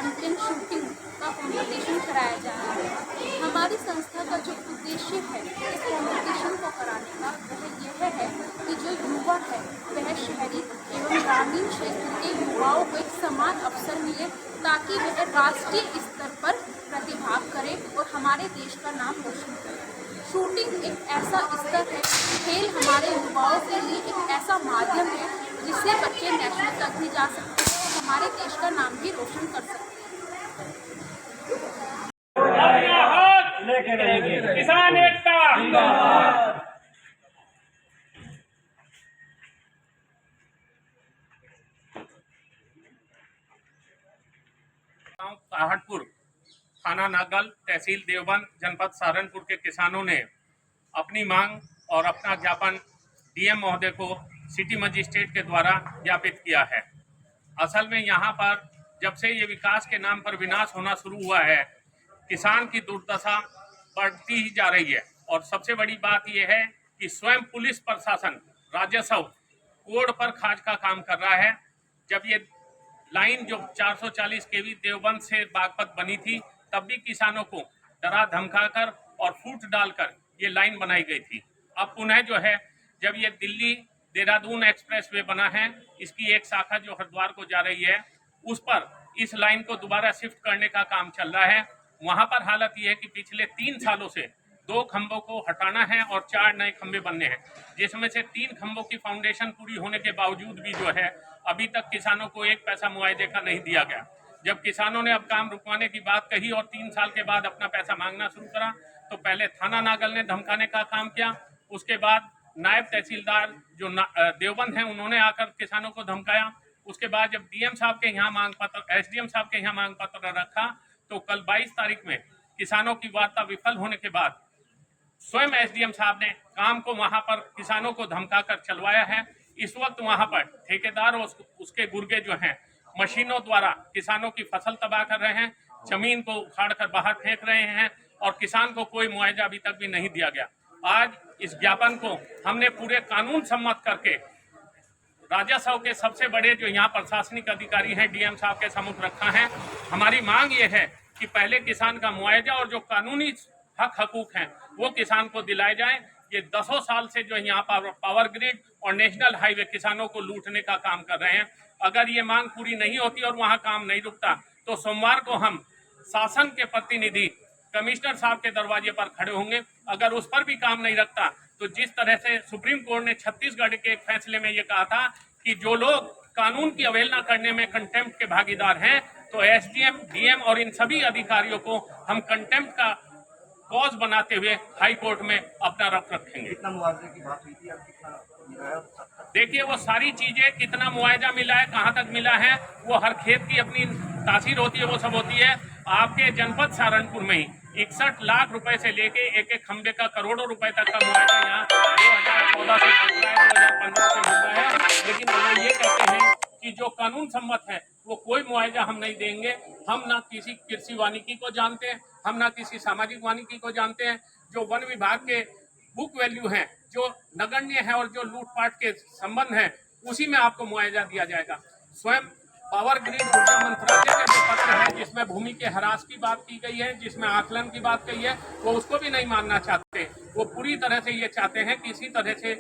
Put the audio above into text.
Champion shooting का competition कराया जा रहा है। हमारी संस्था का जो उद्देश्य है इस कंपटीशन को कराने का वह यह है कि जो युवा है वह शहरी एवं ग्रामीण क्षेत्र के युवाओं को एक समान अवसर मिले ताकि वह राष्ट्रीय स्तर पर प्रतिभाग करे और हमारे देश का नाम रोशन करे। शूटिंग एक ऐसा स्तर है, खेल हमारे युवाओं के लिए एक ऐसा माध्यम है जिससे बच्चे नेशनल तक भी जा सकते हैं और हमारे देश का नाम भी रोशन कर सकते हैं। किसान एकता पहाड़पुर, थाना नागल, तहसील देवबंद, जनपद सहारनपुर के किसानों ने अपनी मांग और अपना ज्ञापन डीएम महोदय को सिटी मजिस्ट्रेट के द्वारा ज्ञापित किया है। असल में यहाँ पर जब से ये विकास के नाम पर विनाश होना शुरू हुआ है, किसान की दुर्दशा बढ़ती ही जा रही है। और सबसे बड़ी बात यह है कि स्वयं पुलिस प्रशासन राजस्व कोड पर खाज का काम कर रहा है। जब ये लाइन जो 440 केवी देवबंद से बागपत बनी थी, तब भी किसानों को डरा धमकाकर और फूट डालकर ये लाइन बनाई गई थी। अब पुनः जो है, जब ये दिल्ली देहरादून एक्सप्रेसवे बना है, इसकी एक शाखा जो हरिद्वार को जा रही है, उस पर इस लाइन को दोबारा शिफ्ट करने का काम चल रहा है। वहां पर हालत ये है कि पिछले 3 सालों से 2 खंभों को हटाना है और 4 नए खंभे बनने हैं, जिसमें से 3 खंभों की फाउंडेशन पूरी होने के बावजूद भी जो है अभी तक किसानों को 1 पैसा मुआवजे का नहीं दिया गया। जब किसानों ने अब काम रुकवाने की बात कही और 3 साल के बाद अपना पैसा मांगना शुरू करा, तो पहले थाना नागल ने धमकाने का काम किया, उसके बाद नायब तहसीलदार जो देवबंद हैं उन्होंने आकर किसानों को धमकाया। उसके बाद जब डीएम साहब के यहाँ मांग पत्र, एसडीएम साहब के यहाँ मांग पत्र रखा, तो कल 22 तारीख में किसानों की वार्ता विफल होने के बाद स्वयं एसडीएम साहब ने काम को वहां पर किसानों को धमकाकर चलवाया है। इस वक्त वहां पर ठेकेदार और उसके गुर्गे जो हैं मशीनों द्वारा किसानों की फसल तबाह कर रहे हैं, जमीन को उखाड़ कर बाहर फेंक रहे हैं और किसान को कोई मुआवजा अभी तक भी नहीं दिया गया। आज इस ज्ञापन को हमने पूरे कानून सम्मत करके राजस्व के सबसे बड़े जो यहाँ प्रशासनिक अधिकारी हैं डीएम साहब के सम्मुख रखा है। हमारी मांग ये है कि पहले किसान का मुआवजा और जो कानूनी हक हकूक हैं वो किसान को दिलाए जाएं। ये 10 साल से जो यहाँ पावर ग्रिड और नेशनल हाईवे किसानों को लूटने का काम कर रहे हैं। अगर ये मांग पूरी नहीं होती और वहाँ काम नहीं रुकता, तो सोमवार को हम शासन के प्रतिनिधि कमिश्नर साहब के दरवाजे पर खड़े होंगे। अगर उस पर भी काम नहीं रखता, तो जिस तरह से सुप्रीम कोर्ट ने छत्तीसगढ़ के एक फैसले में ये कहा था कि जो लोग कानून की अवहेलना करने में कंटेम्प्ट के भागीदार हैं, तो एसडीएम, डीएम और इन सभी अधिकारियों को हम कंटेम्प्ट का कॉज बनाते हुए हाई कोर्ट में अपना रख रखेंगे। कितना मुआवजे की बात हुई थी, अब कितना मिला है? देखिए, वो सारी चीजें कितना मुआवजा मिला है, कहाँ तक मिला है, वो हर खेत की अपनी तासीर होती है, वो सब होती है। आपके जनपद सहारनपुर में ही 61 लाख रुपए से लेके एक खंबे का करोड़ों रुपए तक का मुआवजा यहाँ 2014 से मिल रहा है, 2015 से मिल रहा है। लेकिन हम ये कहते हैं कि जो कानून सम्मत है वो कोई मुआवजा हम नहीं देंगे। हम ना किसी कृषि वानिकी को जानते हैं, हम ना किसी सामाजिक वानिकी को जानते हैं। जो वन विभाग के बुक वैल्यू हैं, जो नगण्य है और जो लूटपाट के संबंध है, उसी में आपको मुआवजा दिया जाएगा। स्वयं पावर ग्रिड ऊर्जा मंत्रालय का जो पत्र है, जिसमें भूमि के ह्रास की बात की गई है, जिसमें आकलन की बात कही है, वो उसको भी नहीं मानना चाहते। वो पूरी तरह से ये चाहते हैं कि इसी तरह से